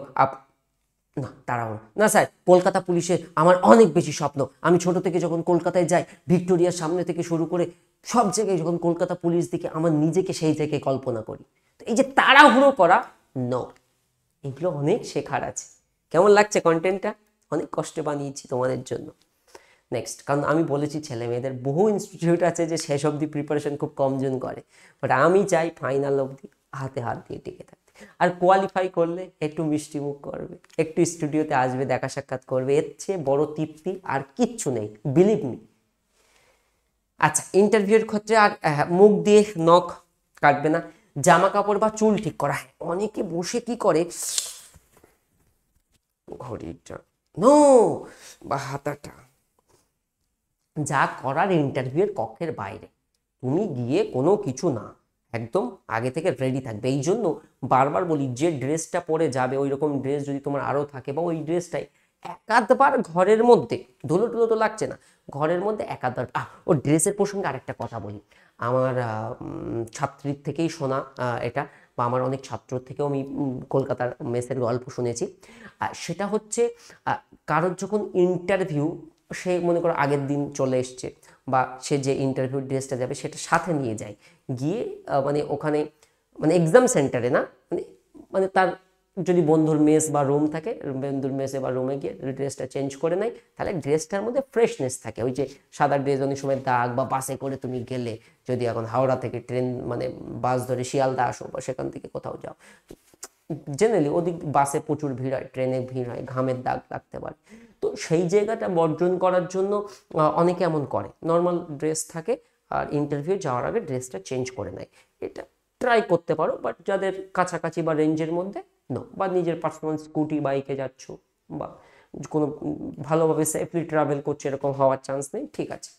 [SPEAKER 1] না তাড়াহুড়ো না স্যার, কলকাতা পুলিশের আমার অনেক বেশি স্বপ্ন। আমি ছোট থেকে যখন কলকাতায় যাই, ভিক্টোরিয়ার সামনে থেকে শুরু করে সব জায়গায় যখন কলকাতা পুলিশ দিকে, আমার নিজেকে সেই জায়গায় কল্পনা করি। তো এই যে তাড়াহুড়ো করা, নো, এগুলো অনেক শেখার আছে। কেমন লাগছে কন্টেন্টটা? অনেক কষ্টে বানিয়েছি তোমাদের জন্য। নেক্সট, কারণ আমি বলেছি ছেলে মেয়েদের বহু ইনস্টিটিউট আছে যে শেষ অবধি প্রিপারেশন খুব কমজন করে, বাট আমি চাই ফাইনাল অবধি হাতে হাত দিয়ে টিকে থাকতে। আর কোয়ালিফাই করলে একটু মিষ্টি মুখ করবে, একটু স্টুডিওতে আসবে, দেখা সাক্ষাৎ করবে, এর চেয়ে বড় তৃপ্তি আর কিচ্ছু নেই, বিলিভ মি। আচ্ছা, ইন্টারভিউর ক্ষেত্রে আর মুখ দিয়ে নখ কাটবে না। জামা কাপড় বা চুল ঠিক করা, অনেকে বসে কি করে, ঘড়িটা নো বা হাতাটা, যা করার ইন্টারভিউয়ের কক্ষের বাইরে, তুমি গিয়ে কোনো কিছু না, একদম আগে থেকে রেডি থাকবে। এই জন্য বারবার বলি, যে ড্রেসটা পরে যাবে ওই রকম ড্রেস যদি তোমার আরও থাকে, বা ওই ড্রেসটাই একাধবার ঘরের মধ্যে, ধুলো টুলো তো লাগছে না, ঘরের মধ্যে একাধবার। ও ড্রেসের প্রসঙ্গে আরেকটা কথা বলি, আমার ছাত্রীর থেকেই শোনা এটা, বা আমার অনেক ছাত্র থেকেও আমি কলকাতার মেসের গল্প শুনেছি। সেটা হচ্ছে কারোর যখন ইন্টারভিউ, সে মনে করো আগের দিন চলে এসছে, বা সে যে ইন্টারভিউ ড্রেসটা যাবে সেটা সাথে নিয়ে যায়, গিয়ে মানে ওখানে, মানে এক্সাম সেন্টারে না, মানে মানে তার যদি বন্ধুর মেস বা রুম থাকে, বন্ধুর মেসে বা রুমে গিয়ে ড্রেসটা চেঞ্জ করে নেয়, তাহলে ড্রেসটার মধ্যে ফ্রেশনেস থাকে। ওই যে সাদা ড্রেস অনেক সময় দাগ, বা বাসে করে তুমি গেলে, যদি এখন হাওড়া থেকে ট্রেন মানে বাস ধরে শিয়ালদা আসো, বা সেখান থেকে কোথাও যাও, জেনারেলি ওদিক বাসে প্রচুর ভিড় হয়, ট্রেনে ভিড় হয়, ঘামের দাগ লাগতে পারে। তো সেই জায়গাটা বর্জন করার জন্য অনেকে এমন করে, নর্মাল ড্রেস থাকে আর ইন্টারভিউ যাওয়ার আগে ড্রেসটা চেঞ্জ করে নেয়। এটা ট্রাই করতে পারো, বাট যাদের কাছাকাছি বা রেঞ্জের মধ্যে নো, বা নিজের পার্সোনাল স্কুটি বাইকে যাচ্ছ, বা কোনো ভালোভাবে সেফলি ট্রাভেল করছে, এরকম হওয়ার চান্স নেই, ঠিক আছে।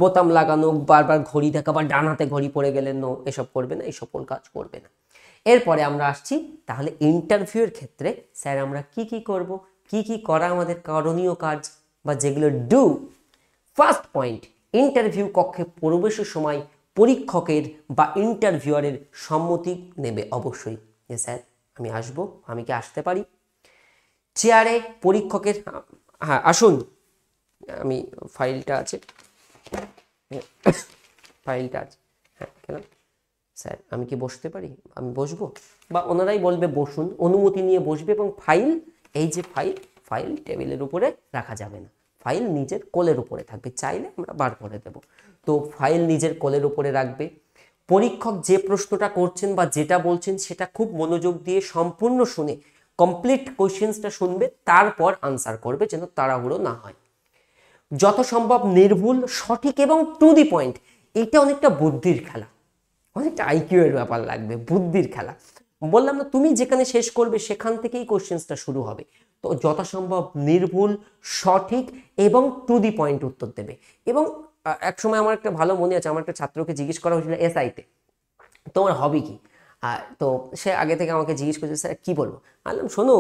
[SPEAKER 1] বোতাম লাগানো, বারবার ঘড়ি দেখা, বা ডান হাতে ঘড়ি পড়ে গেলে নো, এসব করবে না, এই সকল কাজ করবে না। এরপরে আমরা আসছি তাহলে ইন্টারভিউয়ের ক্ষেত্রে স্যার আমরা কি কি করব, কি কি করা আমাদের করণীয় কাজ, বা যেগুলো ডু। ফার্স্ট পয়েন্ট, ইন্টারভিউ কক্ষে প্রবেশের সময় পরীক্ষকের বা ইন্টারভিউয়ারের সম্মতি নেবে অবশ্যই, যে স্যার আমি আসব, আমি কি আসতে পারি। চেয়ারে পরীক্ষকের, হ্যাঁ আসুন, আমি ফাইলটা আছে, ফাইলটা আছে, হ্যাঁ কেন স্যার আমি কি বসতে পারি, আমি বসবো, বা ওনারাই বলবে বসুন, অনুমতি নিয়ে বসবে। এবং ফাইল, এই যে ফাইল, ফাইল টেবিলের উপরে রাখা যাবে না, ফাইল নিজের কোলের উপরে থাকবে, চাইলে আমরা বার করে দেব। তো ফাইল নিজের কোলের উপরে রাখবে। পরীক্ষক যে প্রশ্নটা করছেন বা যেটা বলছেন সেটা খুব মনোযোগ দিয়ে সম্পূর্ণ শুনে কমপ্লিট কোশ্চেন্সটা শুনবে, তারপর আনসার করবে, যেন তাড়াহুড়ো না হয়। যত সম্ভব নির্ভুল, সঠিক এবং টু দি পয়েন্ট। এটা অনেকটা বুদ্ধির খেলা, অনেকটা আইকিউ এর ব্যাপার লাগবে, বুদ্ধির খেলা। বললাম না, তুমি যেখানে শেষ করবে সেখান থেকেই কোশ্চেন্সটা শুরু হবে। তো যথাসম্ভব নির্ভুল, সঠিক এবং টু দি পয়েন্ট উত্তর দেবে। এবং এক সময় আমার একটা ভালো মনে আছে, আমার একটা ছাত্রকে জিজ্ঞেস করা হয়েছিল এসআইতে, তোমার হবি কি? তো সে আগে থেকে আমাকে জিজ্ঞেস করছে, স্যার কী বলবো? বললাম, শোনো,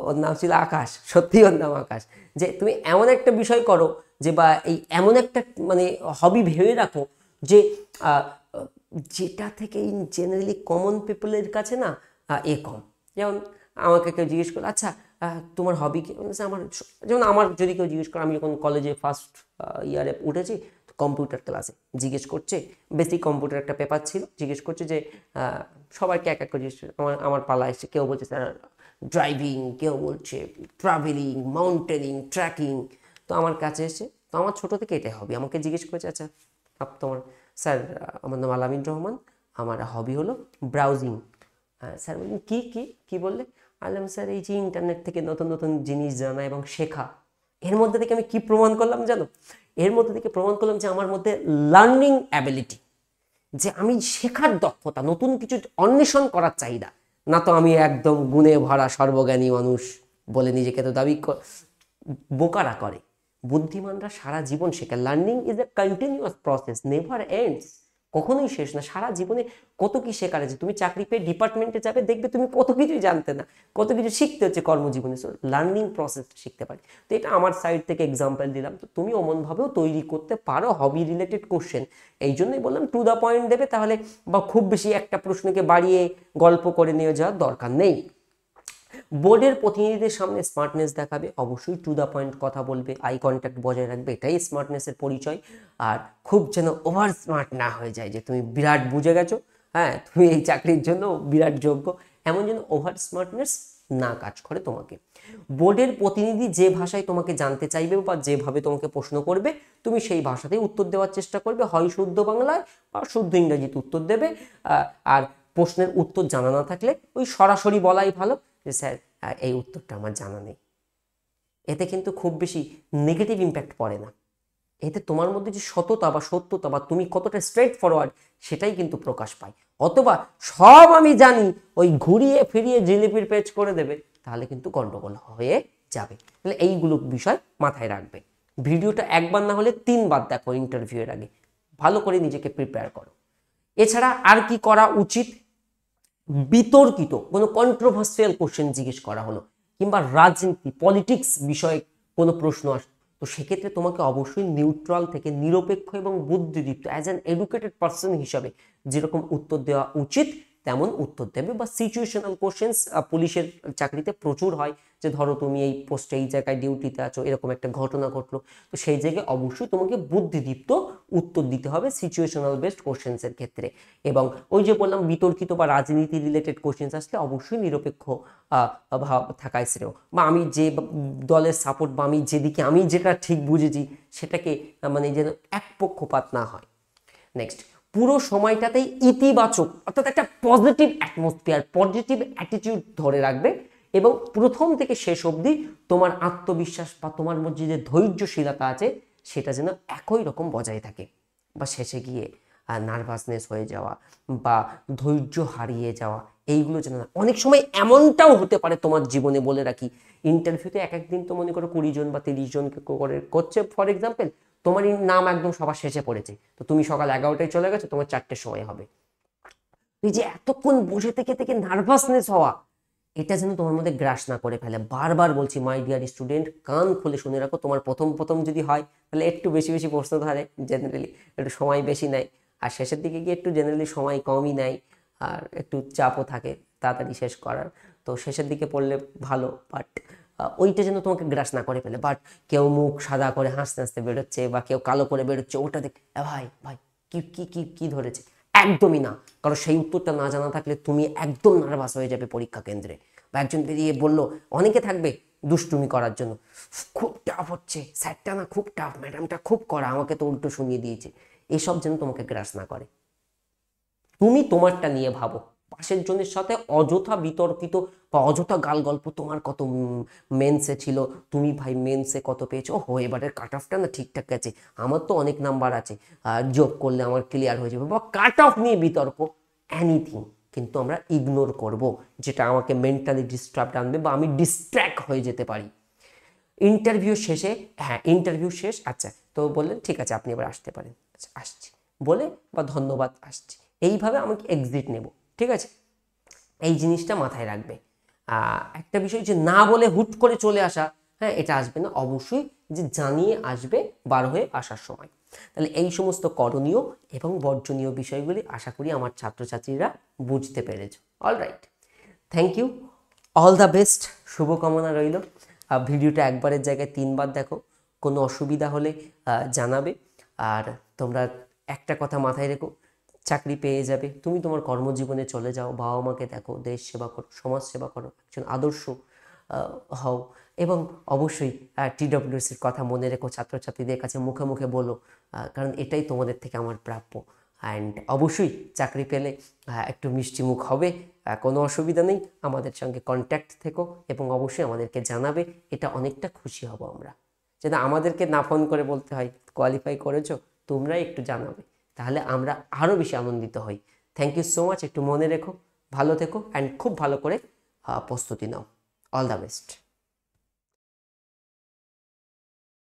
[SPEAKER 1] ওর নাম ছিল আকাশ, সত্যি ওর নাম আকাশ, যে তুমি এমন একটা বিষয় করো যে, বা এই এমন একটা মানে হবি ভেবে রাখো যে যেটা থেকে জেনারেলি কমন পিপলের কাছে না কম। যেমন আমাকে কেউ জিজ্ঞেস করলো, আচ্ছা তোমার হবি কি? আমার, যেমন আমার যদি কেউ জিজ্ঞেস করে, আমি যখন কলেজে ফার্স্ট ইয়ারে উঠেছি, কম্পিউটার ক্লাসে জিজ্ঞেস করছে, বেসিক কম্পিউটার একটা পেপার ছিল, জিজ্ঞেস করছে যে সবাইকে এক এক করে জিজ্ঞেস, আমার পালা এসছে, কেউ বলছে স্যার ড্রাইভিং, কেউ বলছে ট্রাভেলিং, মাউন্টেনিং, ট্রেকিং। তো আমার কাছে এসে, তো আমার ছোটো থেকে এটাই হবি, আমাকে জিজ্ঞেস করেছে, আচ্ছা তোমার? স্যার আমার নাম আলামিন রহমান, আমার হবি হলো ব্রাউজিং। স্যার বললেন, কী কী কী বললে? আলাম স্যার এই যে ইন্টারনেট থেকে নতুন নতুন জিনিস জানা এবং শেখা। এর মধ্যে থেকে আমি কি প্রমাণ করলাম জানো? এর মধ্যে থেকে প্রমাণ করলাম যে আমার মধ্যে লার্নিং অ্যাবিলিটি, যে আমি শেখার দক্ষতা, নতুন কিছু অন্বেষণ করার চাহিদা। না তো আমি একদম গুণে ভরা সর্বজ্ঞানী মানুষ বলে নিজেকে তো দাবি বোকারা করে। বুদ্ধিমানরা সারা জীবন শেখে। Learning is a continuous process, never ends, কখনোই শেষ না। সারা জীবনে কত কি শেখার আছে। তুমি চাকরি পেয়ে ডিপার্টমেন্টে যাবে, দেখবে তুমি কত কিছুই জানতে না, কত কিছু শিখতে হচ্ছে কর্মজীবনে। সো লার্নিং প্রসেস শিখতে পারি। তো এটা আমার সাইড থেকে এক্সাম্পল দিলাম। তো তুমি অমনভাবেও তৈরি করতে পারো হবি রিলেটেড কোশ্চেন। এই জন্যই বললাম টু দ্য পয়েন্ট দেবে, তাহলে বা খুব বেশি একটা প্রশ্নকে বাড়িয়ে গল্প করে নিয়ে যাওয়ার দরকার নেই। বোর্ডের প্রতিনিধিদের সামনে স্মার্টনেস দেখাবে, অবশ্যই টু দ্য পয়েন্ট কথা বলবে, আই কন্ট্যাক্ট বজায় রাখবে, এটাই স্মার্টনেসের পরিচয়। আর খুব যেন ওভার স্মার্ট না হয়ে যায় যে তুমি বিরাট বুঝে গেছো, হ্যাঁ তুমি এই চাকরির জন্য বিরাট যোগ্য, এমন যেন ওভার স্মার্টনেস না কাজ করে তোমাকে। বোর্ডের প্রতিনিধি যে ভাষায় তোমাকে জানতে চাইবে বা যেভাবে তোমাকে প্রশ্ন করবে, তুমি সেই ভাষাতেই উত্তর দেওয়ার চেষ্টা করবে, হয় শুদ্ধ বাংলায় বা শুদ্ধ ইংরেজিতে উত্তর দেবে। আর প্রশ্নের উত্তর জানা না থাকলে ওই সরাসরি বলাই ভালো যে স্যার এই উত্তরটা আমার জানা নেই। এতে কিন্তু খুব বেশি নেগেটিভ ইম্প্যাক্ট পড়ে না, এতে তোমার মধ্যে যে সততা বা সত্যতা বা তুমি কতটা স্ট্রেট ফরওয়ার্ড সেটাই কিন্তু প্রকাশ পায়। অথবা সব আমি জানি ওই ঘুরিয়ে ফিরিয়ে জিলিপির পেজ করে দেবে, তাহলে কিন্তু গন্ডগোল হয়ে যাবে। তাহলে এইগুলো বিষয় মাথায় রাখবে। ভিডিওটা একবার না হলে 3 বার দেখো ইন্টারভিউয়ের আগে, ভালো করে নিজেকে প্রিপেয়ার করো। এছাড়া আর কি করা উচিত? বিতর্কিত কোনো কন্ট্রোভার্সিয়াল কোশ্চেন জিজ্ঞেস করা হলো, কিংবা রাজনীতি পলিটিক্স বিষয়ে কোনো প্রশ্ন আসে, তো সেক্ষেত্রে তোমাকে অবশ্যই নিউট্রাল থেকে নিরপেক্ষ এবং বুদ্ধিদীপ্ত অ্যাজ অ্যান এডুকেটেড পার্সন হিসাবে যেরকম উত্তর দেওয়া উচিত তেমন উত্তর দেবে। বা সিচুয়েশনাল কোশ্চেন্স পুলিশের চাকরিতে প্রচুর হয়, যে ধরো তুমি এই পোস্টে এই জায়গায় ডিউটিতে আছো, এরকম একটা ঘটনা ঘটলো, তো সেই জায়গায় অবশ্যই তোমাকে বুদ্ধিদীপ্ত উত্তর দিতে হবে সিচুয়েশনাল বেসড কোশ্চেন্সের ক্ষেত্রে। এবং ওই যে বললাম বিতর্কিত বা রাজনীতি রিলেটেড কোশ্চেন্স আসলে অবশ্যই নিরপেক্ষ ভাব থাকাই শ্রেয়, বা আমি যে দলের সাপোর্ট বা আমি যেদিকে আমি যেটা ঠিক বুঝেছি সেটাকে মানে যেন এক পক্ষপাত না হয়। নেক্সট, পুরো সময়টাতেই ইতিবাচক অর্থাৎ একটা পজিটিভ অ্যাটমসফিয়ার, পজিটিভ অ্যাটিটিউড ধরে রাখবে, এবং প্রথম থেকে শেষ অবধি তোমার আত্মবিশ্বাস বা তোমার মধ্যে যে ধৈর্যশীলতা আছে সেটা যেন একই রকম বজায় থাকে, বা শেষে গিয়ে নার্ভাসনেস হয়ে যাওয়া বা ধৈর্য হারিয়ে যাওয়া এইগুলো যেন না। অনেক সময় এমনটাও হতে পারে তোমার জীবনে, বলে রাখি, ইন্টারভিউতে এক একদিন তো মনে করো 20 জন বা 30 জনকে করে করছে ফর এক্সাম্পল, তোমারই নাম একদম সবার শেষে পড়েছে, তো তুমি সকাল 11টায় চলে গেছো, তোমার 4টের সময় হবে। এই যে এতক্ষণ বসে থেকে থেকে নার্ভাসনেস হওয়া, এটা যেন তোমার মধ্যে গ্রাস না করে ফেলে। বারবার বলছি মাই ডিয়ার স্টুডেন্ট, কান খুলে শুনে রাখো, তোমার প্রথম প্রথম যদি হয় তাহলে একটু বেশি বেশি প্রশ্ন ধরে, জেনারেলি একটু সময় বেশি নেয়, আর শেষের দিকে গিয়ে একটু জেনারেলি সময় কমই নেয়, আর একটু চাপও থাকে তাড়াতাড়ি শেষ করার, তো শেষের দিকে পড়লে ভালো। বাট ওইটা যেন তোমাকে গ্রাস না করে ফেলে। বাট কেউ মুখ সাদা করে হাসতে হাসতে বেরোচ্ছে বা কেউ কালো করে বেরোচ্ছে, ওটা দেখ ভাই ভাই কি কি কি কি ধরেছে, একদমই না। কারণ সেই উত্তরটা না জানা থাকলে তুমি একদম নার্ভাস হয়ে যাবে পরীক্ষা কেন্দ্রে। বা একজন বেরিয়ে বললো, অনেকে থাকবে দুষ্টুমি করার জন্য, খুব টাফ হচ্ছে স্যারটা, না খুব টাফ, ম্যাডামটা খুব কড়া, আমাকে তো উল্টো শুনিয়ে দিয়েছে, এসব যেন তোমাকে গ্রাস না করে। তুমি তোমারটা নিয়ে ভাবো, পাশের জনের সাথে অযথা বিতর্কিত বা অযথা গাল গল্প, তোমার কত মেন্সে ছিল, তুমি ভাই মেন্সে কত পেয়েছো, ও এবারের কাট অফটা না ঠিকঠাক আছে, আমার তো অনেক নাম্বার আছে, যোগ করলে আমার ক্লিয়ার হয়ে যাবে, বা কাট অফ নিয়ে বিতর্ক, এনিথিং কিন্তু আমরা ইগনোর করব, যেটা আমাকে মেন্টালি ডিস্টার্ব আনবে বা আমি ডিস্ট্র্যাক্ট হয়ে যেতে পারি। ইন্টারভিউ শেষে, হ্যাঁ ইন্টারভিউ শেষ, আচ্ছা তো বললেন ঠিক আছে আপনি এবার আসতে পারেন, আচ্ছা আসছি বলে বা ধন্যবাদ আসছি, এইভাবে আমাকে এক্সিট নেব, ঠিক আছে? এই জিনিসটা মাথায় রাখবে। একটা বিষয় যে না বলে হুট করে চলে আসা, হ্যাঁ এটা আসবে না, অবশ্যই যে জানিয়ে আসবে বার হয়ে আসার সময়। তাহলে এই সমস্ত করণীয় এবং বর্জনীয় বিষয়গুলি আশা করি আমার ছাত্রছাত্রীরা বুঝতে পেরেছে। Alright, thank you, all the best, শুভকামনা রইল। ভিডিওটা একবারের জায়গায় 3বার দেখো, কোনো অসুবিধা হলে জানাবে। আর তোমরা একটা কথা মাথায় রেখো, চাকরি পেয়ে যাবে, তুমি তোমার কর্মজীবনে চলে যাও, বাবা মাকে দেখো, দেশ সেবা করো, সমাজ সেবা করো, একজন আদর্শ হও, এবং অবশ্যই TWS এর কথা মনে রেখো, ছাত্রছাত্রীদের কাছে মুখে মুখে বলো, কারণ এটাই তোমাদের থেকে আমার প্রাপ্য। অ্যান্ড অবশ্যই চাকরি পেলে একটু মিষ্টি মুখ হবে, কোনো অসুবিধা নেই, আমাদের সঙ্গে কন্ট্যাক্ট থেকো এবং অবশ্যই আমাদেরকে জানাবে, এটা অনেকটা খুশি হব আমরা, যেন আমাদেরকে না ফোন করে বলতে হয় কোয়ালিফাই করেছো, তোমরাই একটু জানাবে, তাহলে আমরা আরও বেশি আনন্দিত হই। থ্যাংক ইউ সো মাচ, একটু মনে রেখো, ভালো থেকো অ্যান্ড খুব ভালো করে প্রস্তুতি নাও। All the best.